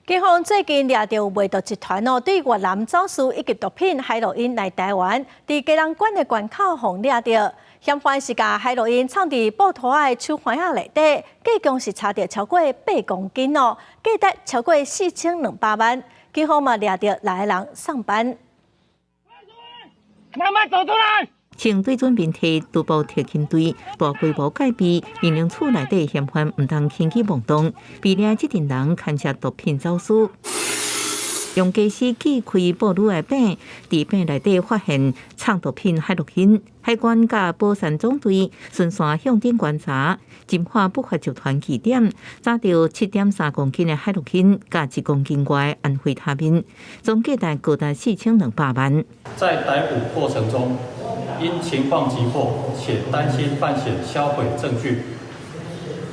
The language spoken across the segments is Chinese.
警方最近抓到卖毒集团对越南走私以及毒品海洛因来台湾，伫基隆关的关口互抓到。嫌犯是把海洛因藏伫布拖的手环仔内底，计共是查到超过8公斤价值超过4200万。警方嘛抓到6个人上班。慢慢走出来。请对准面体督部特勤队大规模戒备，命令厝内底嫌犯唔当轻举妄动，避免这群人牵涉毒品走私。用家私锯开布女的饼，伫饼内底发现藏毒品海洛因。海关甲保山总队顺线向顶观察，侦破不法集团据点，查到7.3公斤的海洛因，加1公斤外安非他命，总价值高达4200万。在逮捕过程中，因情况急迫且担心犯险销毁证据，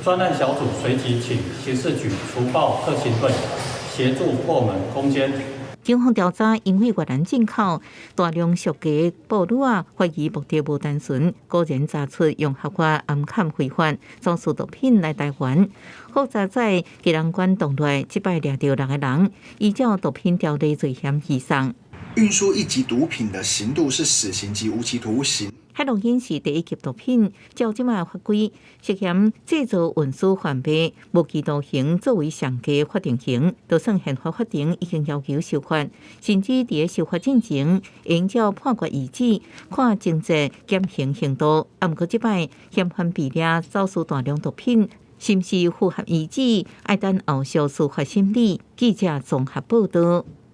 专案小组随即请刑事局除暴特勤队协助破门攻坚。警方调查，因为越南进口大量属价布女仔，怀疑目的无单纯，果然查出用合法暗砍非法走私毒品来台湾。复查在基隆关洞内，即摆抓到6个人，依照毒品条例罪嫌移送。运输一级毒品的刑度是死刑及无期徒刑。海洛因是第1级毒品，照即卖法规，涉嫌制造、运输、贩卖无期徒刑作为上低法定刑，就算宪法法庭已经要求修法，甚至伫修法进程，应照判决意旨，看情节减刑刑度。啊，毋过即摆嫌犯被抓走私大量毒品，是毋是符合意旨？爱等后续司法审理。记者综合报道。